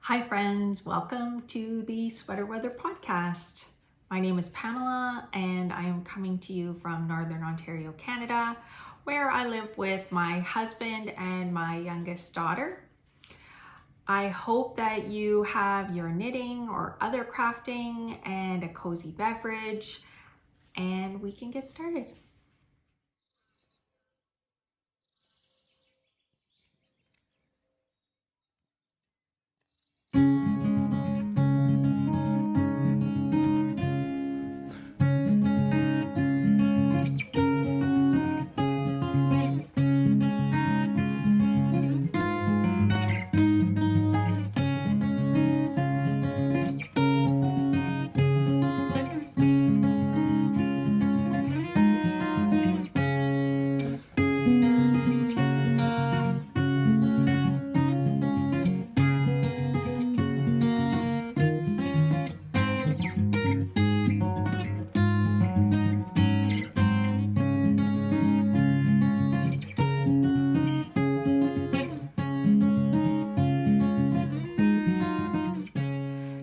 Hi friends, welcome to the Sweater Weather Podcast. My name is Pamela and I am coming to you from Northern Ontario, Canada, where I live with my husband and my youngest daughter. I hope that you have your knitting or other crafting and a cozy beverage, and we can get started.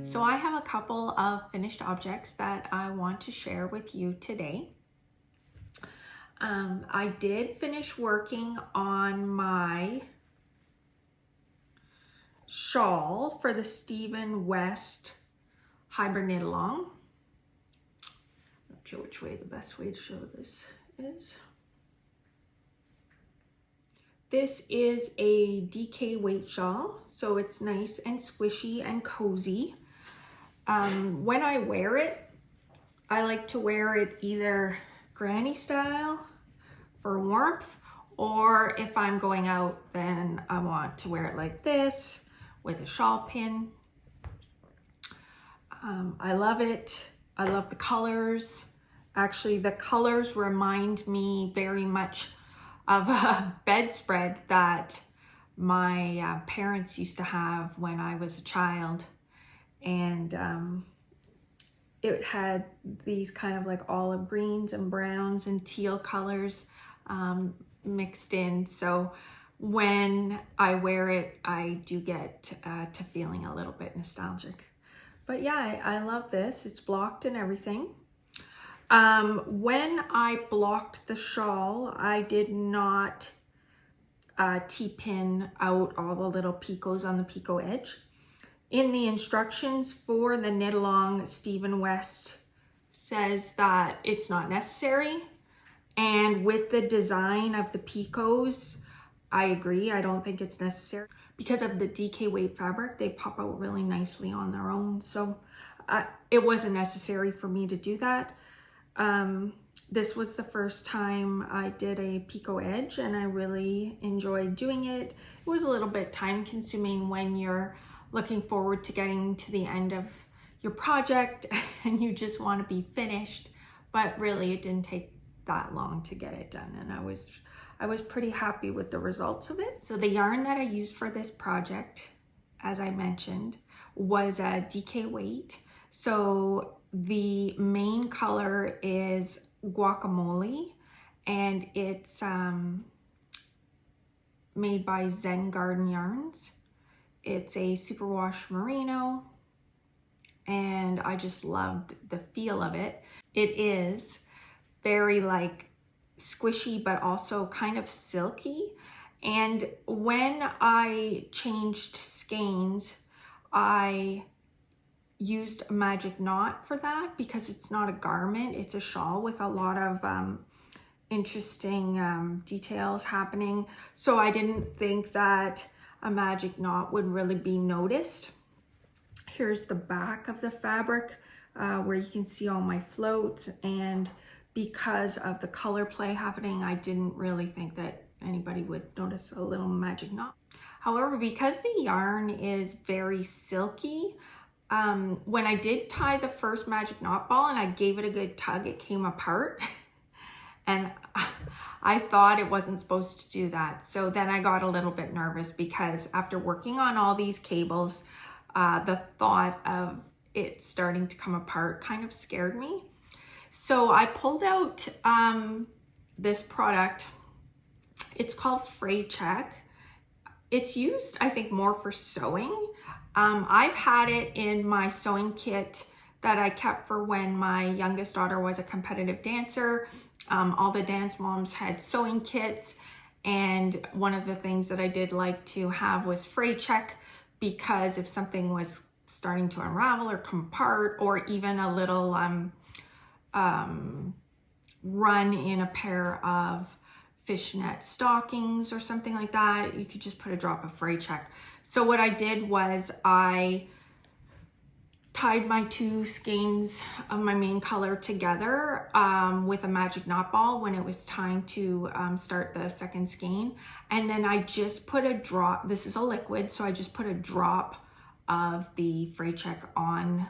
So I have a couple of finished objects that I want to share with you today. I did finish working on my shawl for the Stephen West Hiberknitalong. Not sure which way the best way to show this is. This is a DK weight shawl, so it's nice and squishy and cozy. When I wear it, I like to wear it either granny style for warmth, or if I'm going out, then I want to wear it like this with a shawl pin. I love it. I love the colors. Actually, the colors remind me very much of a bedspread that my parents used to have when I was a child. And it had these kind of like olive greens and browns and teal colors mixed in. So when I wear it, I do get to feeling a little bit nostalgic. But yeah, I love this. It's blocked and everything. When I blocked the shawl, I did not T-pin out all the little picots on the picot edge. In the instructions for the knit along, Stephen West says that it's not necessary. And with the design of the picots, I agree. I don't think it's necessary. Because of the DK weight fabric, they pop out really nicely on their own. So it wasn't necessary for me to do that. This was the first time I did a picot edge and I really enjoyed doing it. It was a little bit time consuming when you're looking forward to getting to the end of your project and you just want to be finished, but really it didn't take that long to get it done, and I was pretty happy with the results of it. So the yarn that I used for this project, as I mentioned, was a DK weight. So the main color is guacamole, and it's made by Zen Garden Yarns. It's a superwash merino, and I just loved the feel of it. It is very like squishy, but also kind of silky. And when I changed skeins, I used a magic knot for that because it's not a garment, it's a shawl with a lot of interesting details happening. So I didn't think that a magic knot would really be noticed. Here's the back of the fabric where you can see all my floats, and because of the color play happening, I didn't really think that anybody would notice a little magic knot. However, because the yarn is very silky, when I did tie the first magic knot ball and I gave it a good tug, it came apart. And I thought it wasn't supposed to do that. So then I got a little bit nervous because after working on all these cables, the thought of it starting to come apart kind of scared me. So I pulled out this product. It's called Fray Check. It's used, I think, more for sewing. I've had it in my sewing kit that I kept for when my youngest daughter was a competitive dancer. All the dance moms had sewing kits, and one of the things that I did like to have was fray check, because if something was starting to unravel or come apart, or even a little run in a pair of fishnet stockings or something like that, you could just put a drop of fray check. So what I did was I tied my two skeins of my main color together with a magic knot ball when it was time to start the second skein. And then I just put a drop, this is a liquid, so I just put a drop of the fray check on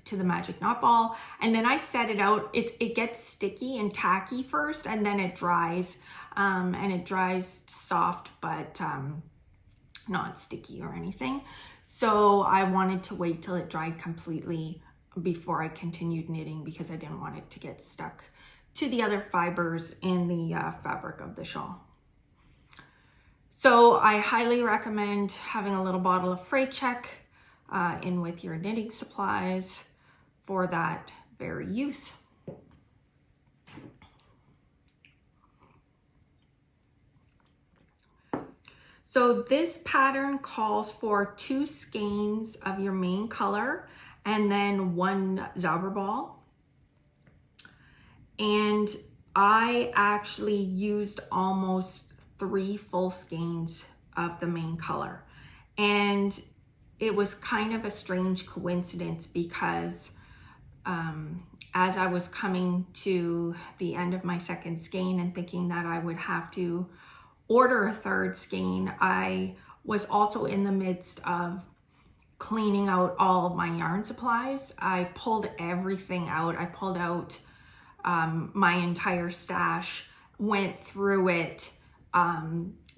to the magic knot ball, and then I set it out. It gets sticky and tacky first, and then it dries, and it dries soft, but not sticky or anything. So I wanted to wait till it dried completely before I continued knitting, because I didn't want it to get stuck to the other fibers in the fabric of the shawl. So I highly recommend having a little bottle of fray check in with your knitting supplies for that very use. So this pattern calls for 2 skeins of your main color and then 1 Zauberball. And I actually used almost 3 full skeins of the main color. And it was kind of a strange coincidence, because as I was coming to the end of my second skein and thinking that I would have to order a third skein, I was also in the midst of cleaning out all of my yarn supplies. I pulled everything out. I pulled out my entire stash, went through it,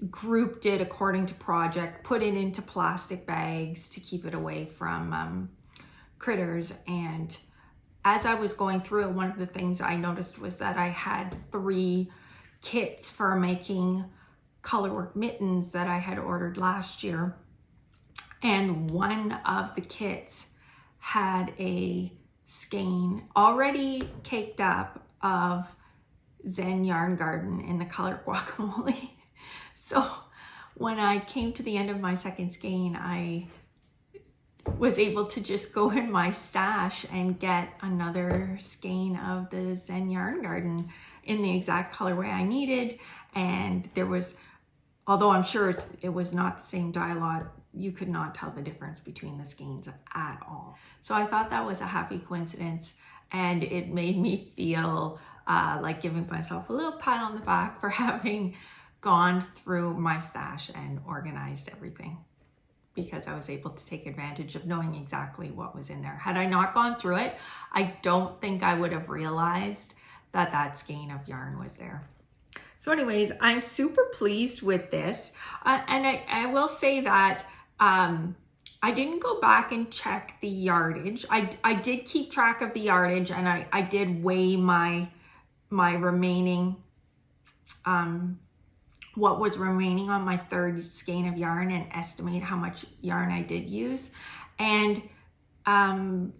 grouped it according to project, put it into plastic bags to keep it away from critters. And as I was going through it, one of the things I noticed was that I had 3 kits for making colorwork mittens that I had ordered last year. And one of the kits had a skein already caked up of Zen Yarn Garden in the color guacamole. So when I came to the end of my second skein, I was able to just go in my stash and get another skein of the Zen Yarn Garden in the exact colorway I needed. And there was, although I'm sure it was not the same dye lot, you could not tell the difference between the skeins at all. So I thought that was a happy coincidence, and it made me feel like giving myself a little pat on the back for having gone through my stash and organized everything, because I was able to take advantage of knowing exactly what was in there. Had I not gone through it, I don't think I would have realized that that skein of yarn was there. So anyways, I'm super pleased with this. And I will say that I didn't go back and check the yardage. I did keep track of the yardage, and I did weigh my remaining, what was remaining on my third skein of yarn, and estimate how much yarn I did use. And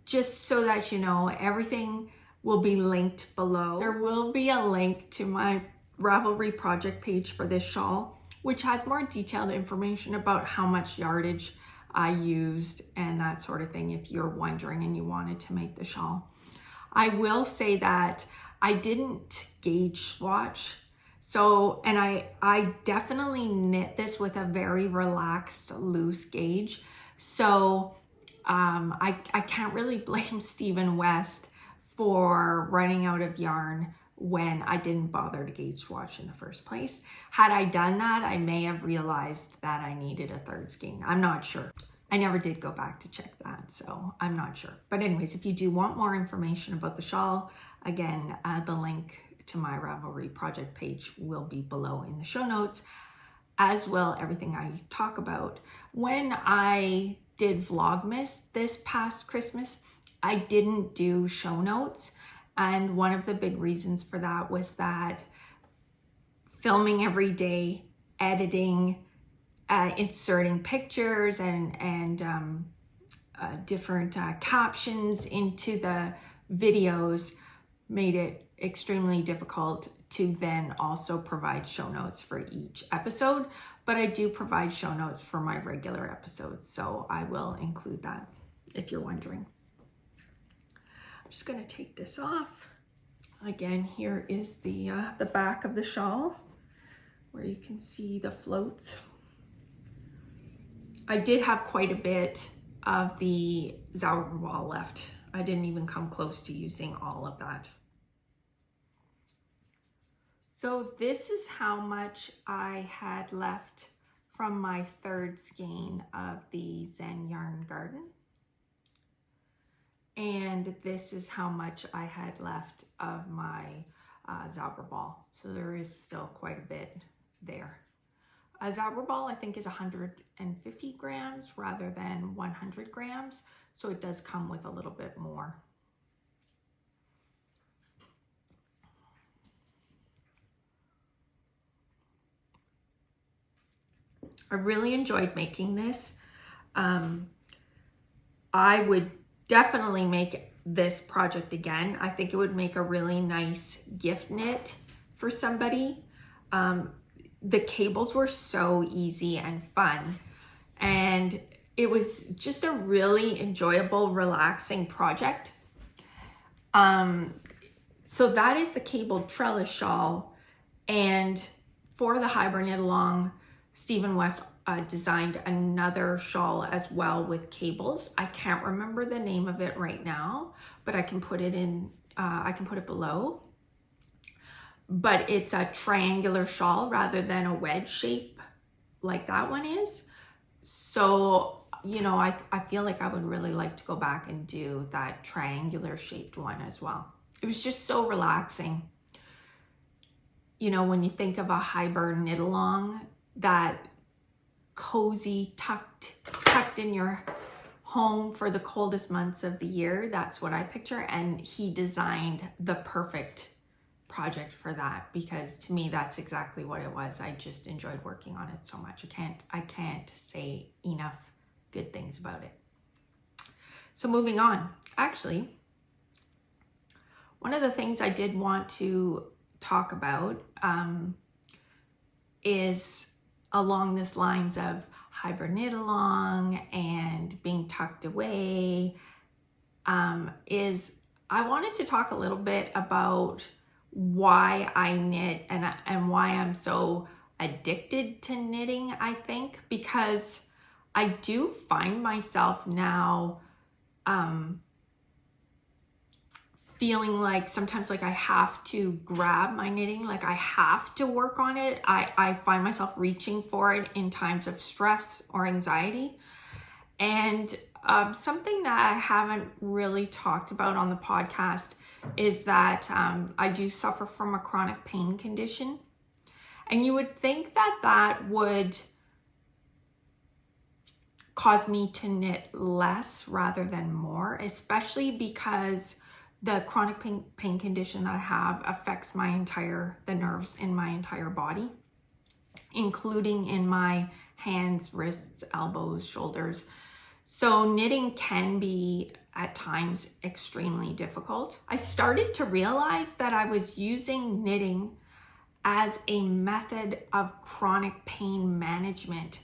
just so that you know, everything will be linked below. There will be a link to my Ravelry project page for this shawl, which has more detailed information about how much yardage I used and that sort of thing, if you're wondering and you wanted to make the shawl. I will say that I didn't gauge swatch. So, and I definitely knit this with a very relaxed, loose gauge. So I can't really blame Stephen West for running out of yarn when I didn't bother to gauge swatch in the first place. Had I done that, I may have realized that I needed a third skein. I'm not sure. I never did go back to check that, so I'm not sure. But anyways, if you do want more information about the shawl, again, the link to my Ravelry project page will be below in the show notes, as will everything I talk about. When I did Vlogmas this past Christmas, I didn't do show notes. And one of the big reasons for that was that filming every day, editing, inserting pictures and different captions into the videos made it extremely difficult to then also provide show notes for each episode. But I do provide show notes for my regular episodes, so I will include that if you're wondering. I'm just going to take this off. Again, here is the back of the shawl where you can see the floats. I did have quite a bit of the Zauberball left. I didn't even come close to using all of that. So this is how much I had left from my third skein of the Zen Yarn Garden. And this is how much I had left of my Zauberball. So there is still quite a bit there. A Zauberball I think is 150 grams rather than 100 grams. So it does come with a little bit more. I really enjoyed making this. I would definitely make this project again. I think it would make a really nice gift knit for somebody. The cables were so easy and fun, and it was just a really enjoyable, relaxing project. So that is the cabled trellis shawl, and for the Hiberknitalong, Stephen West designed another shawl as well with cables. I can't remember the name of it right now, but I can put it in, I can put it below. But it's a triangular shawl rather than a wedge shape like that one is. So, you know, I feel like I would really like to go back and do that triangular shaped one as well. It was just so relaxing. You know, when you think of a Hiberknitalong, that cozy, tucked in your home for the coldest months of the year, that's what I picture. And he designed the perfect project for that, because to me that's exactly what it was. I just enjoyed working on it so much. I can't say enough good things about it. So moving on, actually, one of the things I did want to talk about is along this lines of Hiberknitalong and being tucked away, is I wanted to talk a little bit about why I knit and why I'm so addicted to knitting, I think, because I do find myself now feeling like sometimes like I have to grab my knitting, like I have to work on it. I find myself reaching for it in times of stress or anxiety. And something that I haven't really talked about on the podcast is that I do suffer from a chronic pain condition. And you would think that that would cause me to knit less rather than more, especially because the chronic pain condition that I have affects the nerves in my entire body, including in my hands, wrists, elbows, shoulders. So knitting can be at times extremely difficult. I started to realize that I was using knitting as a method of chronic pain management.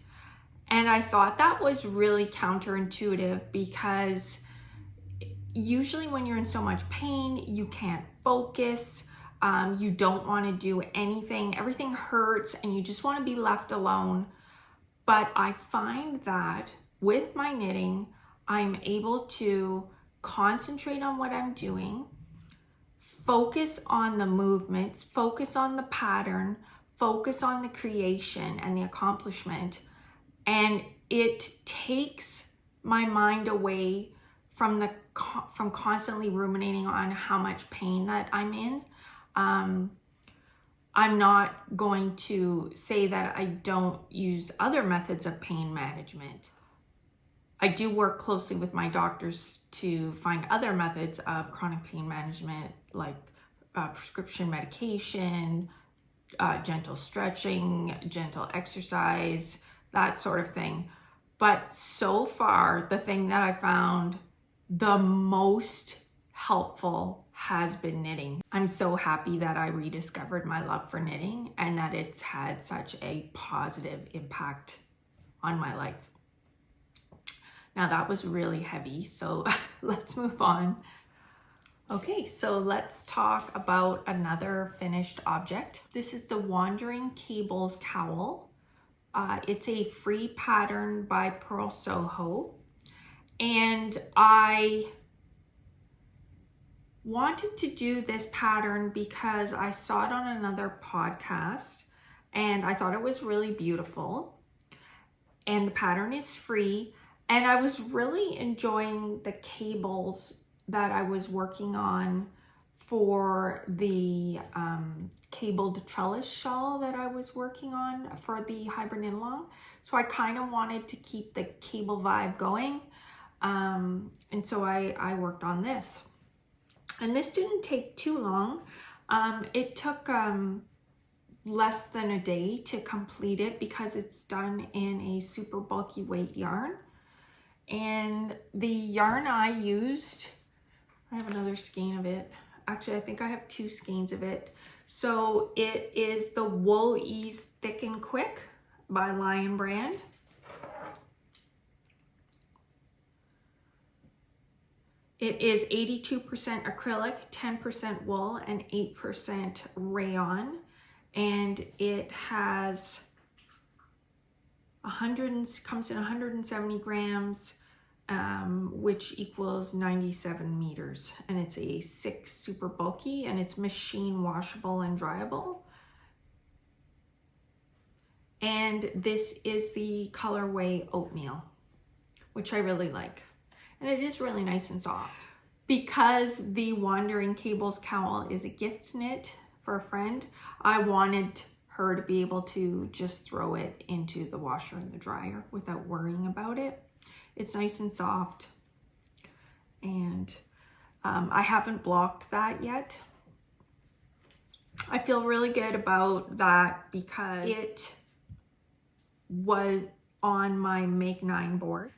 And I thought that was really counterintuitive, because usually when you're in so much pain, you can't focus, you don't want to do anything, everything hurts, and you just want to be left alone. But I find that with my knitting, I'm able to concentrate on what I'm doing, focus on the movements, focus on the pattern, focus on the creation and the accomplishment, and it takes my mind away from constantly ruminating on how much pain that I'm in. I'm not going to say that I don't use other methods of pain management. I do work closely with my doctors to find other methods of chronic pain management, like prescription medication, gentle stretching, gentle exercise, that sort of thing. But so far, the thing that I found the most helpful has been knitting. I'm so happy that I rediscovered my love for knitting and that it's had such a positive impact on my life. Now that was really heavy, so let's move on. Okay, so let's talk about another finished object. This is the Wandering Cables cowl. It's a free pattern by Pearl Soho, and I wanted to do this pattern because I saw it on another podcast and I thought it was really beautiful, and the pattern is free, and I was really enjoying the cables that I was working on for the cabled trellis shawl that I was working on for the Hiberknitalong. So I kind of wanted to keep the cable vibe going, and so I worked on this. And this didn't take too long. It took less than a day to complete it because it's done in a super bulky weight yarn. And the yarn I used, I have another skein of it. Actually, I think I have 2 skeins of it. So it is the Wool Ease Thick and Quick by Lion Brand. It is 82% acrylic, 10% wool, and 8% rayon. And it has comes in 170 grams, which equals 97 meters. And it's a 6 super bulky, and it's machine washable and dryable. And this is the colorway Oatmeal, which I really like. And it is really nice and soft. Because the Wandering Cables cowl is a gift knit for a friend, I wanted her to be able to just throw it into the washer and the dryer without worrying about it. It's nice and soft, and I haven't blocked that yet. I feel really good about that because it was on my Make 9 board.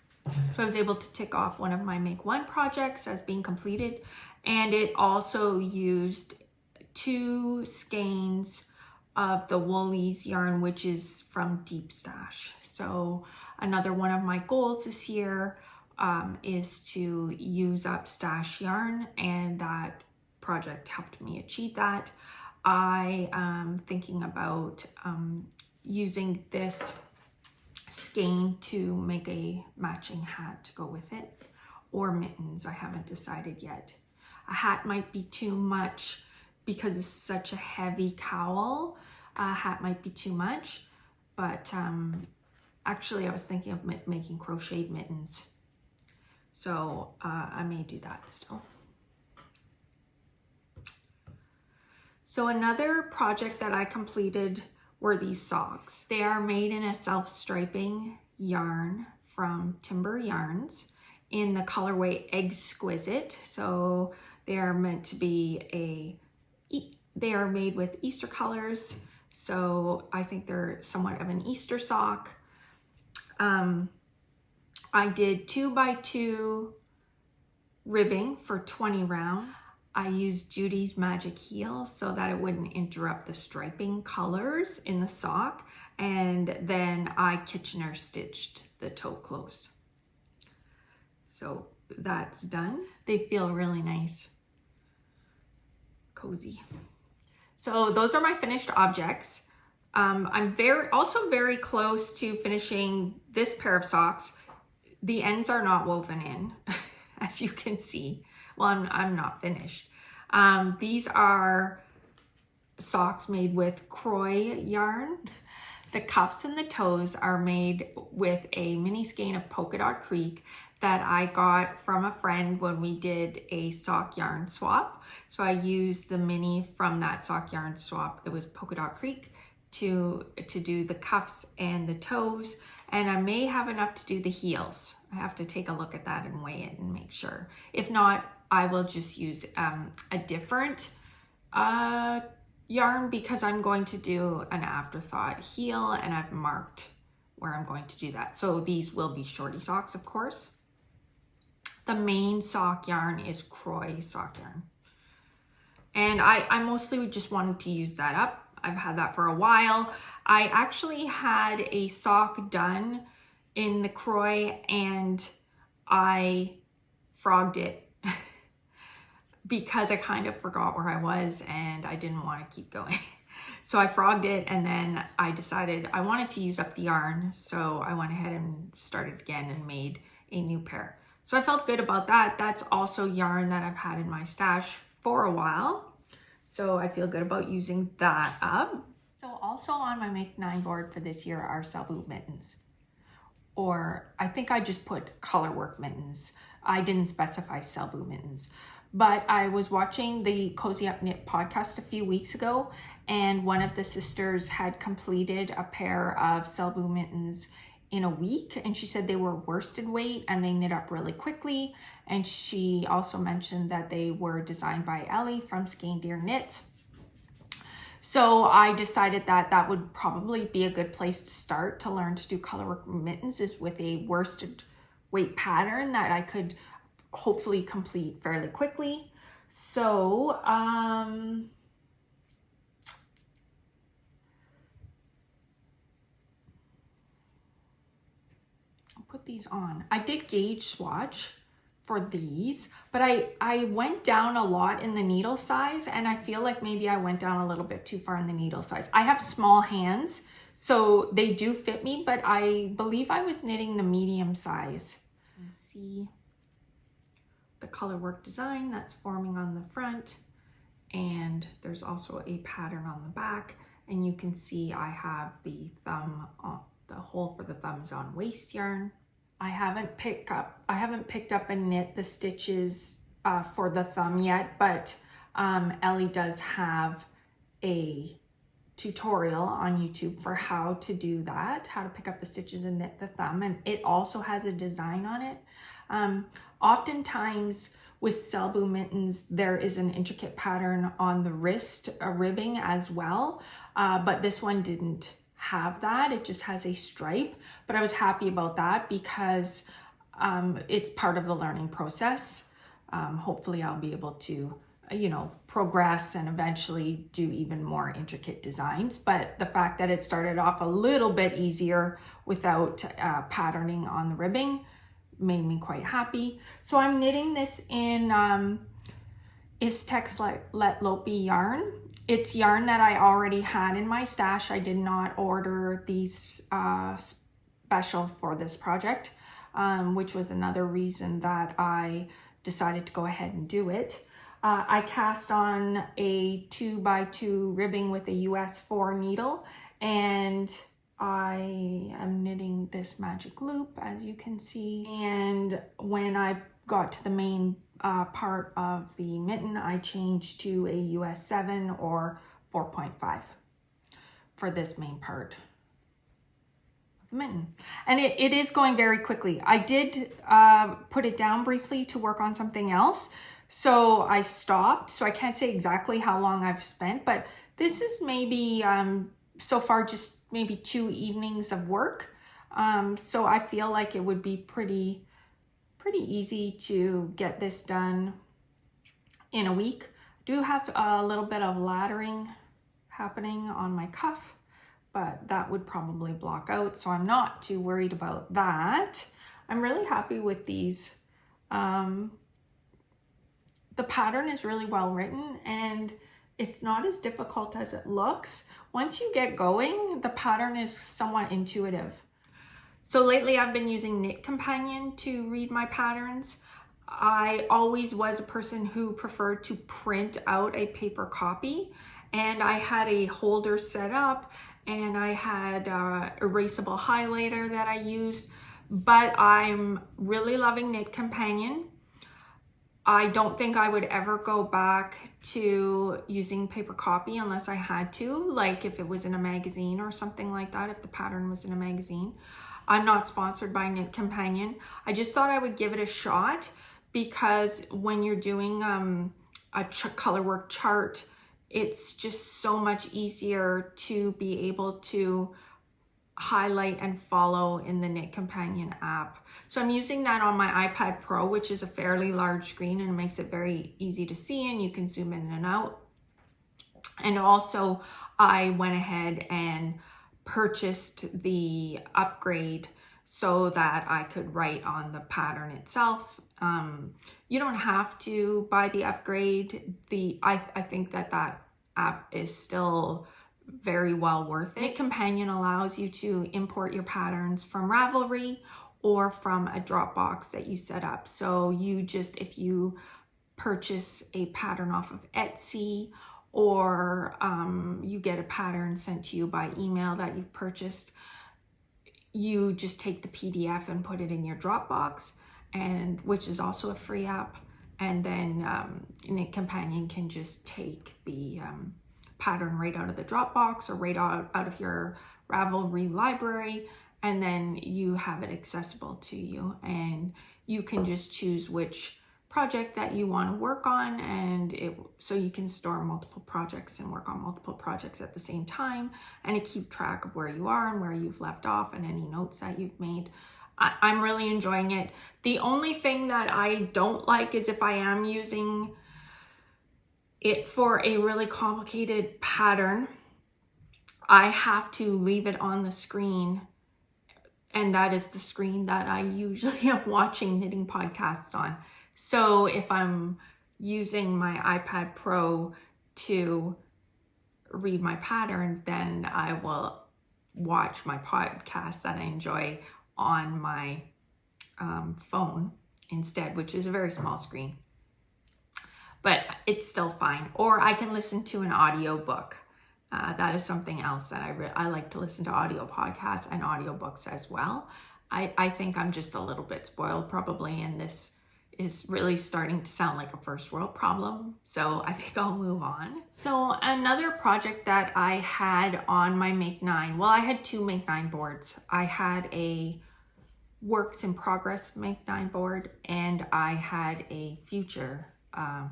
So I was able to tick off one of my Make 1 projects as being completed, and it also used 2 skeins of the Woolies yarn, which is from Deep Stash. So another one of my goals this year is to use up stash yarn, and that project helped me achieve that. I am thinking about using this skein to make a matching hat to go with it, or mittens. I haven't decided yet. A hat might be too much because it's such a heavy cowl. A hat might be too much, but actually I was thinking of making crocheted mittens, so I may do that still. So another project that I completed were these socks. They are made in a self-striping yarn from Timber Yarns in the colorway Exquisite. So they are meant to be they are made with Easter colors. So I think they're somewhat of an Easter sock. I did 2x2 ribbing for 20 round. I used Judy's Magic Heel so that it wouldn't interrupt the striping colors in the sock. And then I Kitchener stitched the toe closed. So that's done. They feel really nice. Cozy. So those are my finished objects. I'm also very close to finishing this pair of socks. The ends are not woven in, as you can see. Well, I'm not finished. These are socks made with crochet yarn. The cuffs and the toes are made with a mini skein of Polka Dot Creek that I got from a friend when we did a sock yarn swap. So I used the mini from that sock yarn swap. It was Polka Dot Creek to do the cuffs and the toes. And I may have enough to do the heels. I have to take a look at that and weigh it and make sure. If not, I will just use a different yarn because I'm going to do an afterthought heel, and I've marked where I'm going to do that. So these will be shorty socks, of course. The main sock yarn is Croy sock yarn. And I mostly just wanted to use that up. I've had that for a while. I actually had a sock done in the Croy and I frogged it because I kind of forgot where I was and I didn't want to keep going. So I frogged it and then I decided I wanted to use up the yarn. So I went ahead and started again and made a new pair. So I felt good about that. That's also yarn that I've had in my stash for a while. So I feel good about using that up. So also on my Make 9 board for this year are cell boot mittens. Or I think I just put color work mittens. I didn't specify cell boot mittens. But I was watching the Cozy Up Knit podcast a few weeks ago, and one of the sisters had completed a pair of cell boot mittens in a week, and she said they were worsted weight and they knit up really quickly. And she also mentioned that they were designed by Ellie from Skein Deer Knits. So I decided that that would probably be a good place to start to learn to do color work mittens, is with a worsted weight pattern that I could hopefully complete fairly quickly. So I'll put these on. I did gauge swatch for these, but I went down a lot in the needle size, and I feel like maybe I went down a little bit too far in the needle size. I have small hands, so they do fit me, but I believe I was knitting the medium size. You can see the color work design that's forming on the front, and there's also a pattern on the back, and you can see I have the thumb on, the hole for the thumb is on waste yarn. I haven't picked up and knit the stitches for the thumb yet, but Ellie does have a tutorial on YouTube for how to do that, how to pick up the stitches and knit the thumb, and it also has a design on it. Oftentimes with cell boot mittens, there is an intricate pattern on the wrist ribbing as well, but this one didn't have that. It just has a stripe, but I was happy about that because it's part of the learning process. Hopefully I'll be able to, progress and eventually do even more intricate designs. But the fact that it started off a little bit easier without patterning on the ribbing made me quite happy. So I'm knitting this in Istex Let Lopey yarn. It's yarn that I already had in my stash. I did not order these special for this project, which was another reason that I decided to go ahead and do it. I cast on a 2x2 ribbing with a US 4 needle, and I am knitting this magic loop, as you can see. And when I got to the main part of the mitten, I changed to a US 7 or 4.5 for this main part of the mitten. And it is going very quickly. I did put it down briefly to work on something else, so I stopped. So I can't say exactly how long I've spent, but this is maybe so far just maybe 2 evenings of work. So I feel like it would be pretty easy to get this done in a week. I do have a little bit of laddering happening on my cuff, but that would probably block out, so I'm not too worried about that. I'm really happy with these. The pattern is really well written and it's not as difficult as it looks. Once you get going, the pattern is somewhat intuitive. So lately I've been using Knit Companion to read my patterns. I always was a person who preferred to print out a paper copy, and I had a holder set up and I had erasable highlighter that I used, but I'm really loving Knit Companion. I don't think I would ever go back to using paper copy unless I had to, like if it was in a magazine or something like that, if the pattern was in a magazine. I'm not sponsored by Knit Companion. I just thought I would give it a shot because when you're doing a color work chart, it's just so much easier to be able to highlight and follow in the Knit Companion app. So I'm using that on my iPad Pro, which is a fairly large screen and it makes it very easy to see, and you can zoom in and out. And also I went ahead and purchased the upgrade so that I could write on the pattern itself. You don't have to buy the upgrade. I think that app is still very well worth it. Knit Companion allows you to import your patterns from Ravelry or from a Dropbox that you set up. So if you purchase a pattern off of Etsy, or you get a pattern sent to you by email that you've purchased, you just take the PDF and put it in your Dropbox, and which is also a free app. And then Knit Companion can just take the pattern right out of the Dropbox or right out of your Ravelry library, and then you have it accessible to you, and you can just choose which project that you want to work on, and so you can store multiple projects and work on multiple projects at the same time, and it keep track of where you are and where you've left off and any notes that you've made. I'm really enjoying it. The only thing that I don't like is if I am using it for a really complicated pattern, I have to leave it on the screen, and that is the screen that I usually am watching knitting podcasts on. So if I'm using my iPad Pro to read my pattern, then I will watch my podcast that I enjoy on my phone instead, which is a very small screen. But it's still fine. Or I can listen to an audio book. That is something else that I like to listen to audio podcasts and audiobooks as well. I think I'm just a little bit spoiled probably, and this is really starting to sound like a first world problem. So I think I'll move on. So another project that I had on my Make 9, well, I had two Make 9 boards. I had a Works in Progress Make 9 board, and I had a Future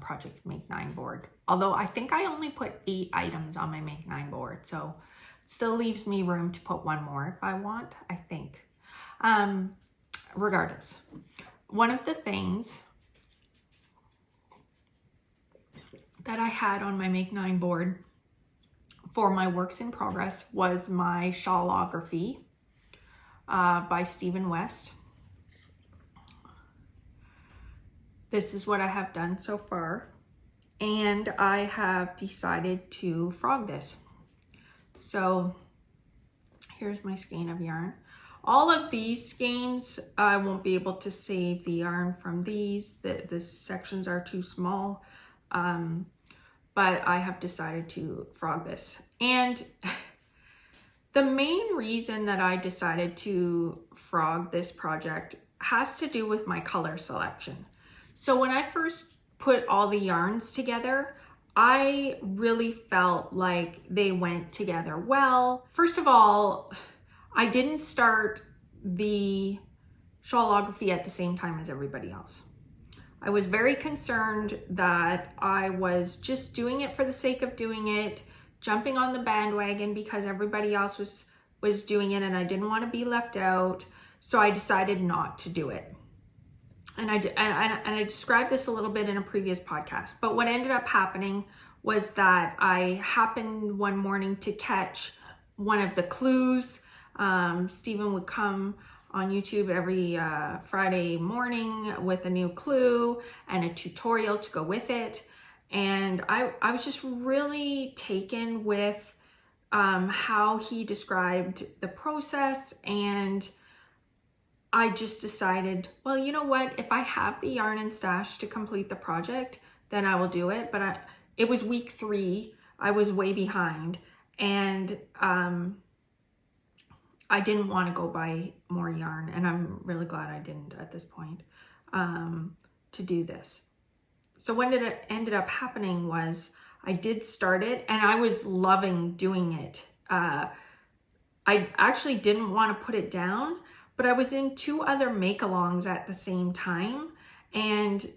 Project Make 9 board. Although I think I only put 8 items on my Make 9 board, so it still leaves me room to put one more if I want, I think. Regardless, one of the things that I had on my Make 9 board for my Works in Progress was my Shawlography by Stephen West. This is what I have done so far, and I have decided to frog this. So here's my skein of yarn. All of these skeins, I won't be able to save the yarn from these. The sections are too small, but I have decided to frog this. And the main reason that I decided to frog this project has to do with my color selection. So when I first put all the yarns together, I really felt like they went together well. First of all, I didn't start the Shawlography at the same time as everybody else. I was very concerned that I was just doing it for the sake of doing it, jumping on the bandwagon because everybody else was doing it, and I didn't want to be left out. So I decided not to do it. And I described this a little bit in a previous podcast, but what ended up happening was that I happened one morning to catch one of the clues. Stephen would come on YouTube every Friday morning with a new clue and a tutorial to go with it. And I was just really taken with how he described the process, and I just decided, well, you know what? If I have the yarn and stash to complete the project, then I will do it. But it was week 3. I was way behind, and I didn't want to go buy more yarn, and I'm really glad I didn't at this point to do this. So what ended up happening was I did start it, and I was loving doing it. I actually didn't want to put it down, but I was in 2 other make-alongs at the same time, and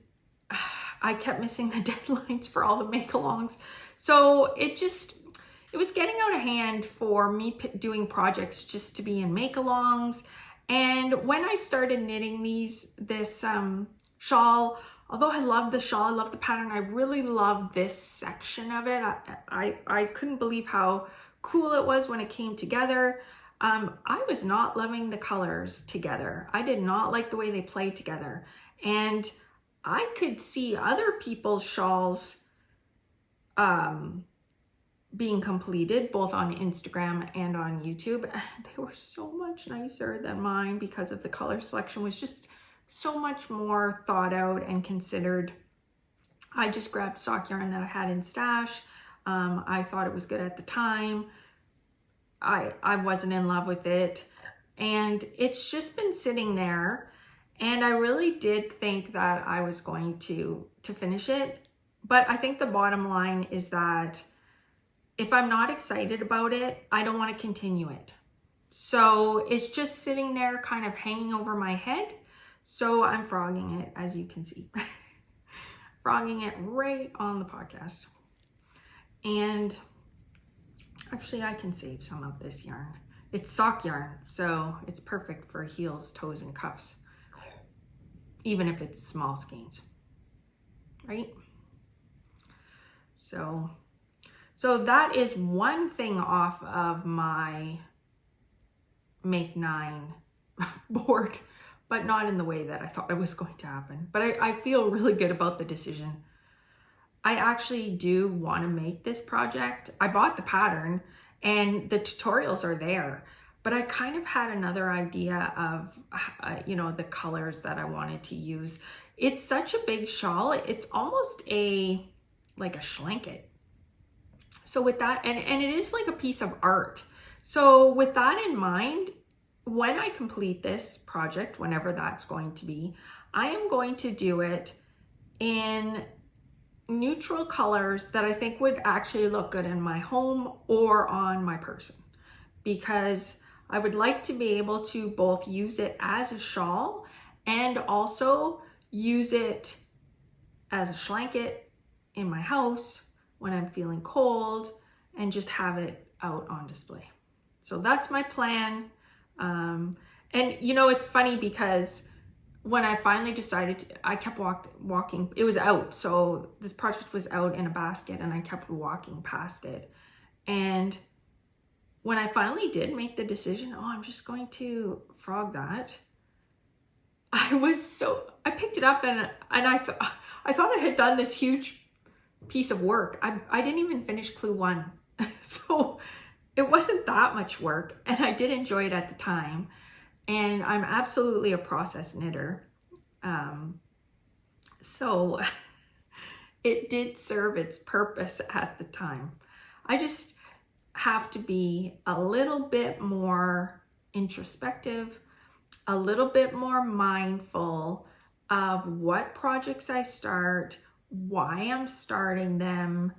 I kept missing the deadlines for all the make-alongs. So it it was getting out of hand for me doing projects just to be in make-alongs. And when I started knitting this shawl, although I love the shawl, I love the pattern, I really loved this section of it. I couldn't believe how cool it was when it came together. I was not loving the colors together. I did not like the way they played together. And I could see other people's shawls being completed both on Instagram and on YouTube. They were so much nicer than mine because of the color selection was just so much more thought out and considered. I just grabbed sock yarn that I had in stash. I thought it was good at the time. I wasn't in love with it, and it's just been sitting there, and I really did think that I was going to finish it. But I think the bottom line is that if I'm not excited about it, I don't want to continue it. So it's just sitting there kind of hanging over my head. So I'm frogging it, as you can see. Frogging it right on the podcast. And actually I can save some of this yarn. It's sock yarn, so it's perfect for heels, toes, and cuffs. Even if it's small skeins, right? So that is one thing off of my Make 9 board, but not in the way that I thought it was going to happen. But I feel really good about the decision. I actually do want to make this project. I bought the pattern and the tutorials are there, but I kind of had another idea of, the colors that I wanted to use. It's such a big shawl. It's almost like a schlanket. So with that, and it is like a piece of art. So with that in mind, when I complete this project, whenever that's going to be, I am going to do it in neutral colors that I think would actually look good in my home or on my person, because I would like to be able to both use it as a shawl and also use it as a schlanket in my house when I'm feeling cold, and just have it out on display. So that's my plan. And it's funny because when I finally decided I kept walking, it was out. So this project was out in a basket and I kept walking past it. And when I finally did make the decision, I'm just going to frog that, I picked it up and I thought I had done this huge piece of work. I didn't even finish clue 1. So it wasn't that much work, and I did enjoy it at the time. And I'm absolutely a process knitter. So it did serve its purpose at the time. I just have to be a little bit more introspective, a little bit more mindful of what projects I start, why I'm starting them.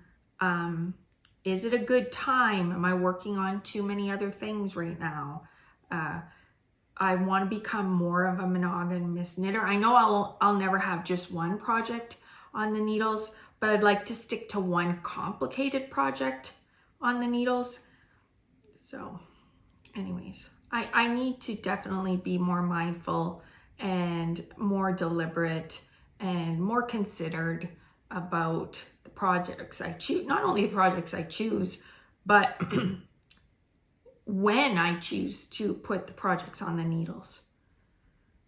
Is it a good time? Am I working on too many other things right now? I want to become more of a monogamous knitter. I know I'll never have just one project on the needles, but I'd like to stick to one complicated project on the needles. So anyways, I need to definitely be more mindful and more deliberate and more considered about the projects I choose. Not only the projects I choose, but when I choose to put the projects on the needles.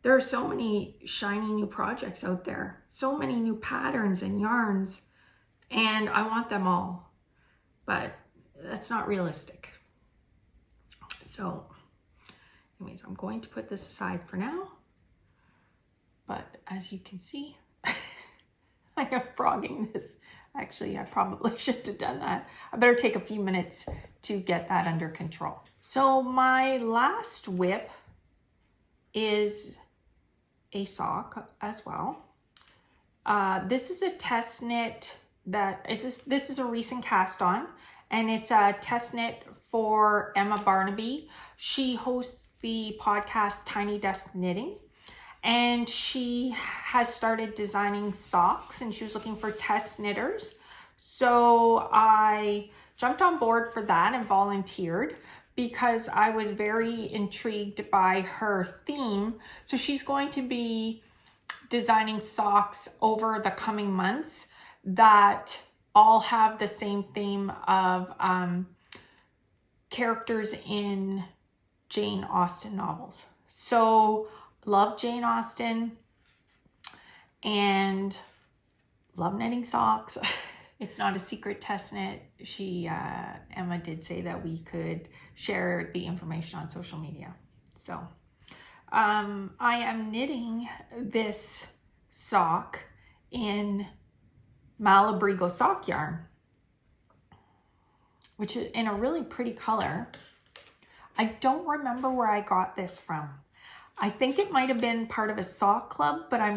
There are so many shiny new projects out there, so many new patterns and yarns, and I want them all, but that's not realistic. So anyways, I'm going to put this aside for now, but as you can see, I am frogging this. Actually, I probably shouldn't have done that. I better take a few minutes to get that under control. So my last whip is a sock as well. This is a test knit this is a recent cast on, and it's a test knit for Emma Barnaby. She hosts the podcast Tiny Desk Knitting, and she has started designing socks, and she was looking for test knitters. So I jumped on board for that and volunteered because I was very intrigued by her theme. So she's going to be designing socks over the coming months that all have the same theme of characters in Jane Austen novels. So love Jane Austen and love knitting socks. It's not a secret test knit. Emma did say that we could share the information on social media. So I am knitting this sock in Malabrigo sock yarn, which is in a really pretty color. I don't remember where I got this from. I think it might have been part of a sock club, but I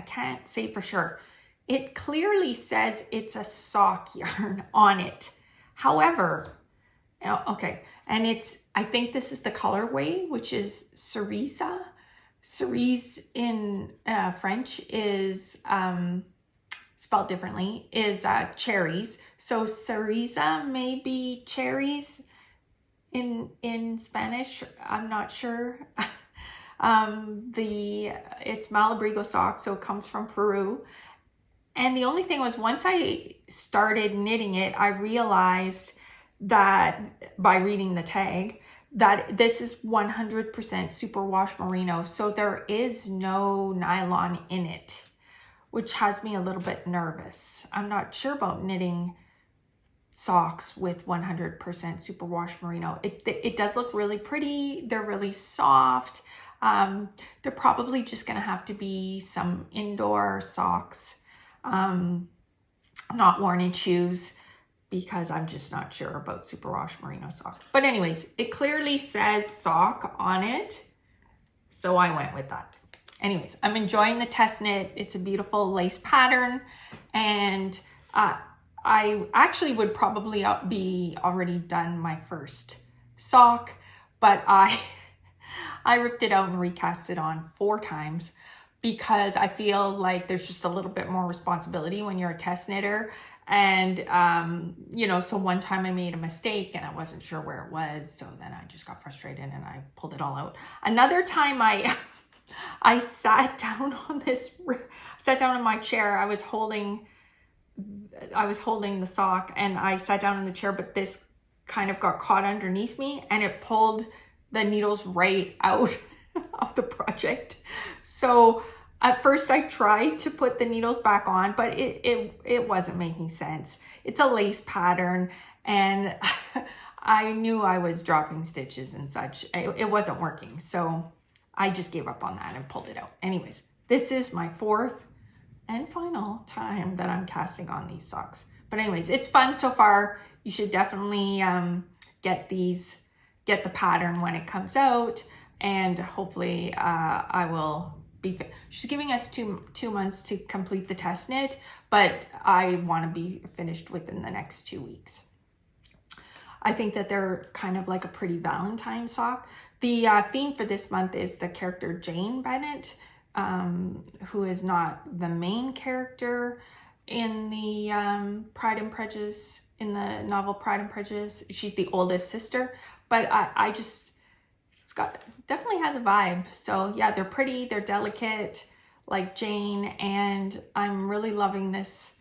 can't say for sure. It clearly says it's a sock yarn on it. However, okay, and I think this is the colorway, which is cerise. Cerise in French is spelled differently, is cherries. So cerise may be cherries in Spanish. I'm not sure. It's Malabrigo sock, so it comes from Peru. And the only thing was, once I started knitting it, I realized that by reading the tag, that this is 100% superwash merino. So there is no nylon in it, which has me a little bit nervous. I'm not sure about knitting socks with 100% superwash merino. It does look really pretty. They're really soft. They're probably just gonna have to be some indoor socks. Not worn in shoes, because I'm just not sure about superwash merino socks. But anyways, it clearly says sock on it, so I went with that. Anyways, I'm enjoying the test knit. It's a beautiful lace pattern, and I actually would probably be already done my first sock, but I ripped it out and recast it on 4 times, because I feel like there's just a little bit more responsibility when you're a test knitter. And, so one time I made a mistake and I wasn't sure where it was. So then I just got frustrated and I pulled it all out. Another time I sat down in my chair. I was holding the sock and I sat down in the chair, but this kind of got caught underneath me and it pulled the needles right out of the project. So at first I tried to put the needles back on, but it wasn't making sense. It's a lace pattern and I knew I was dropping stitches and such. It wasn't working. So I just gave up on that and pulled it out. Anyways, this is my 4th and final time that I'm casting on these socks. But anyways, it's fun so far. You should definitely get the pattern when it comes out, and hopefully I will be she's giving us two months to complete the test knit, but I want to be finished within the next 2 weeks. I think that they're kind of like a pretty Valentine sock. The theme for this month is the character Jane Bennet, who is not the main character in the Pride and Prejudice, in the novel Pride and Prejudice. She's the oldest sister, but I just, definitely has a vibe. So yeah, they're pretty, they're delicate like Jane, and I'm really loving this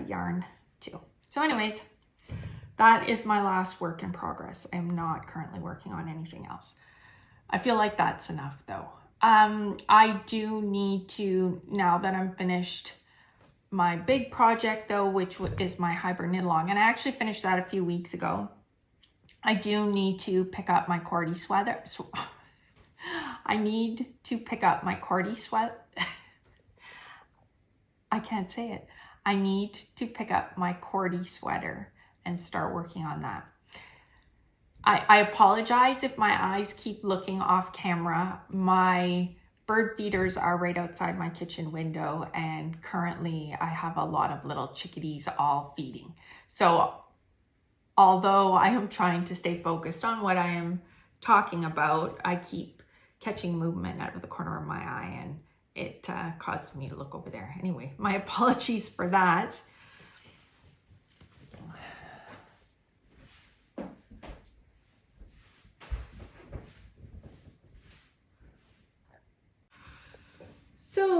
yarn too. So anyways, that is my last work in progress. I'm not currently working on anything else. I feel like that's enough though. I do need to, now that I'm finished my big project though, which is my Hiberknitalong, and I actually finished that a few weeks ago. I do need to pick up my Cordy sweater. I need to pick up my Cordy sweater. I can't say it. I need to pick up my Cordy sweater and start working on that. I apologize if my eyes keep looking off camera. My bird feeders are right outside my kitchen window, and currently I have a lot of little chickadees all feeding. So although I am trying to stay focused on what I am talking about, I keep catching movement out of the corner of my eye, and it caused me to look over there. Anyway, my apologies for that.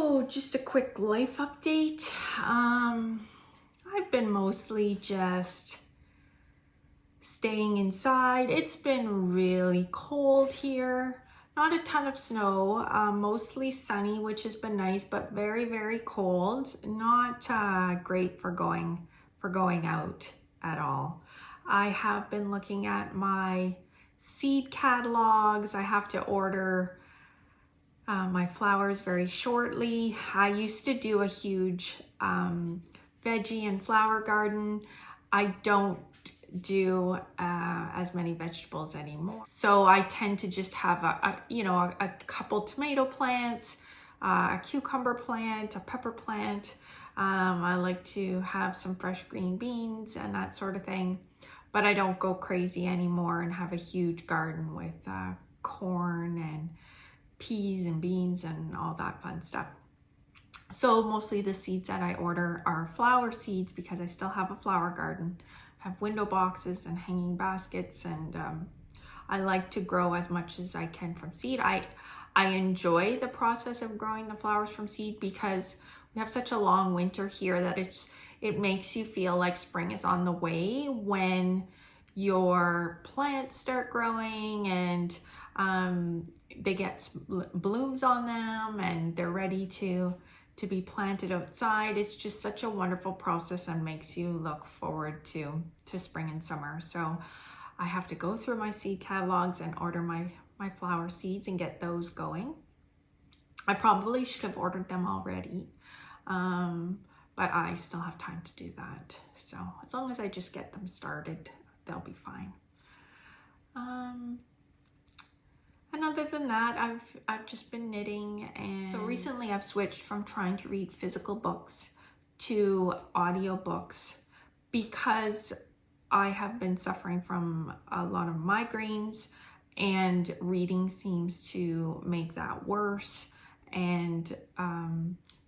So just a quick life update. I've been mostly just staying inside. It's been really cold here. Not a ton of snow, mostly sunny, which has been nice, but very, very cold. Not great for going out at all. I have been looking at my seed catalogs. I have to order my flowers very shortly. I used to do a huge veggie and flower garden. I don't do as many vegetables anymore. So I tend to just have a couple tomato plants, a cucumber plant, a pepper plant. I like to have some fresh green beans and that sort of thing. But I don't go crazy anymore and have a huge garden with corn and peas and beans and all that fun stuff. So mostly the seeds that I order are flower seeds because I still have a flower garden. I have window boxes and hanging baskets, and I like to grow as much as I can from seed. I enjoy the process of growing the flowers from seed because we have such a long winter here that it makes you feel like spring is on the way when your plants start growing and they get blooms on them and they're ready to be planted outside. It's just such a wonderful process and makes you look forward to spring and summer. So I have to go through my seed catalogs and order my flower seeds and get those going. I probably should have ordered them already, but I still have time to do that. So as long as I just get them started, they'll be fine. And other than that, I've just been knitting, and so recently I've switched from trying to read physical books to audiobooks because I have been suffering from a lot of migraines, and reading seems to make that worse. And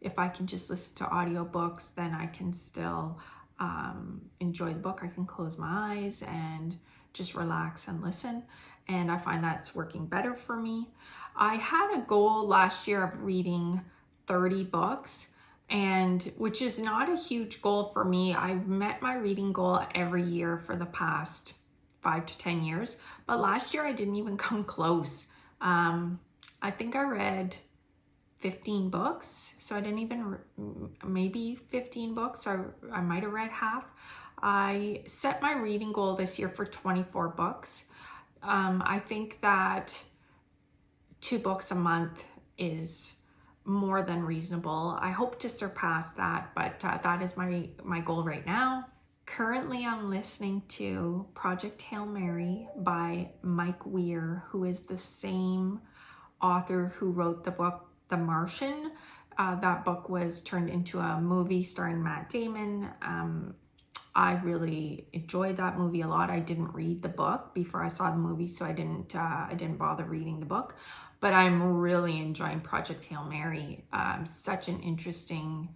if I can just listen to audiobooks, then I can still enjoy the book. I can close my eyes and just relax and listen. And I find that's working better for me. I had a goal last year of reading 30 books, and which is not a huge goal for me. I've met my reading goal every year for the past 5 to 10 years, but last year I didn't even come close. I think I read 15 books, so I didn't even, maybe 15 books, or I might have read half. I set my reading goal this year for 24 books. I think that 2 books a month is more than reasonable. I hope to surpass that, but that is my goal right now. Currently, I'm listening to Project Hail Mary by Mike Weir, who is the same author who wrote the book The Martian. That book was turned into a movie starring Matt Damon. I really enjoyed that movie a lot. I didn't read the book before I saw the movie, so I didn't bother reading the book. But I'm really enjoying Project Hail Mary. Such an interesting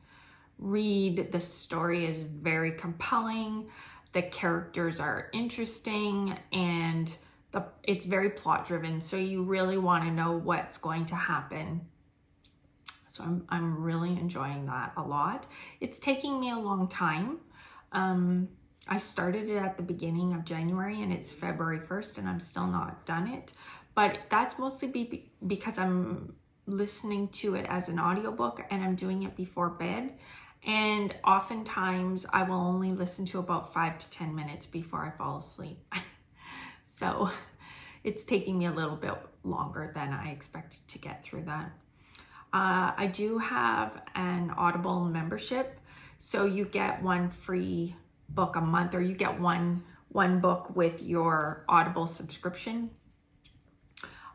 read. The story is very compelling. The characters are interesting, and it's very plot driven. So you really want to know what's going to happen. So I'm really enjoying that a lot. It's taking me a long time. I started it at the beginning of January and it's February 1st and I'm still not done it. But that's mostly because I'm listening to it as an audiobook and I'm doing it before bed. And oftentimes I will only listen to about 5 to 10 minutes before I fall asleep. So it's taking me a little bit longer than I expected to get through that. I do have an Audible membership. So you get one free book a month, or you get one book with your Audible subscription.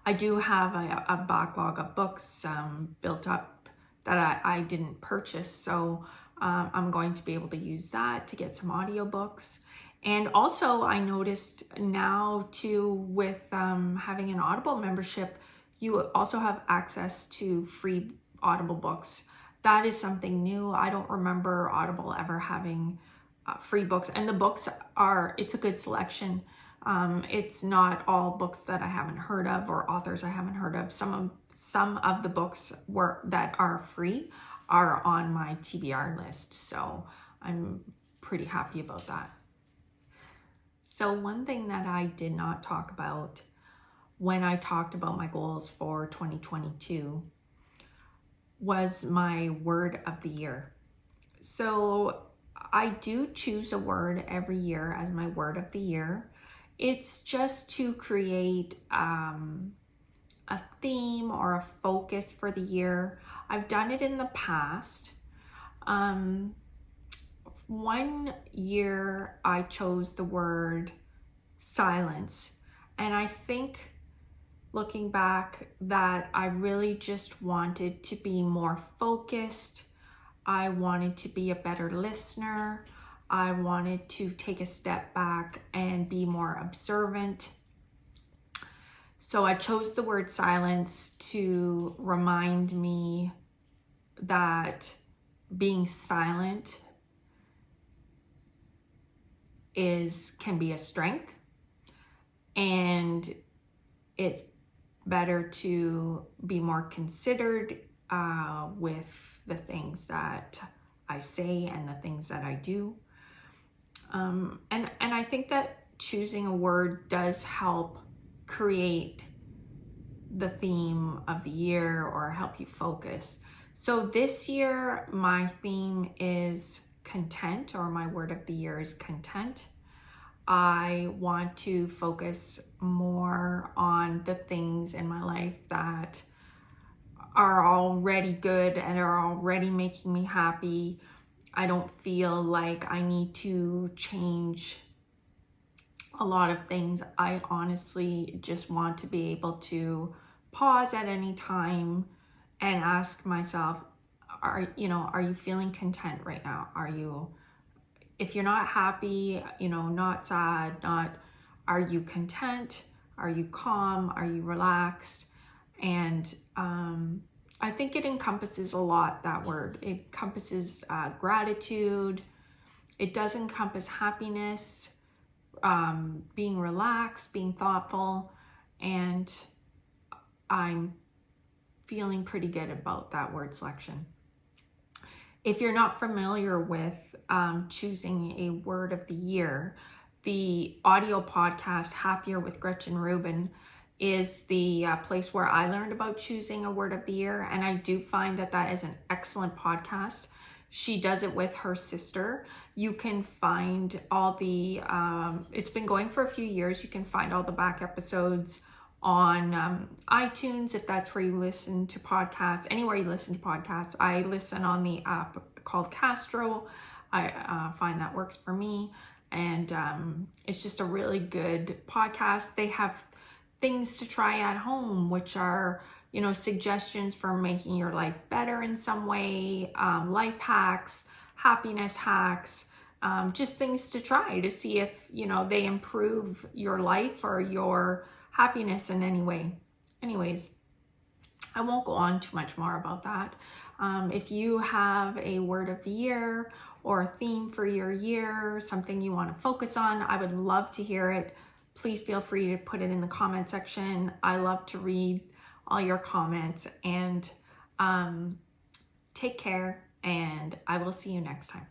I do have a backlog of books built up that I didn't purchase. So I'm going to be able to use that to get some audiobooks. And also I noticed now too, with having an Audible membership, you also have access to free Audible books. That is something new. I don't remember Audible ever having free books, and the books it's a good selection. It's not all books that I haven't heard of or authors I haven't heard of. Some some of the books that are free are on my TBR list. So I'm pretty happy about that. So one thing that I did not talk about when I talked about my goals for 2022 was my word of the year. So I do choose a word every year as my word of the year. It's just to create a theme or a focus for the year. I've done it in the past. One year I chose the word silence, and I think looking back that I really just wanted to be more focused. I wanted to be a better listener. I wanted to take a step back and be more observant. So I chose the word silence to remind me that being silent can be a strength, and it's better to be more considered with the things that I say and the things that I do. And I think that choosing a word does help create the theme of the year or help you focus. So this year, my theme is content, or my word of the year is content. I want to focus more on the things in my life that are already good and are already making me happy. I don't feel like I need to change a lot of things. I honestly just want to be able to pause at any time and ask myself, are you feeling content right now? If you're not happy, not sad, are you content? Are you calm? Are you relaxed? And I think it encompasses a lot, that word. It encompasses gratitude. It does encompass happiness, being relaxed, being thoughtful, and I'm feeling pretty good about that word selection. If you're not familiar with choosing a word of the year, the audio podcast Happier with Gretchen Rubin is the place where I learned about choosing a word of the year, and I do find that is an excellent podcast. She does it with her sister. You can find all the, it's been going for a few years. You can find all the back episodes on iTunes, if that's where you listen to podcasts, anywhere you listen to podcasts. I listen on the app called Castro. I find that works for me. And it's just a really good podcast. They have things to try at home, which are, suggestions for making your life better in some way, life hacks, happiness hacks, just things to try to see if, they improve your life or your happiness in any way. Anyways, I won't go on too much more about that. If you have a word of the year or a theme for your year, something you want to focus on, I would love to hear it. Please feel free to put it in the comment section. I love to read all your comments, and take care, and I will see you next time.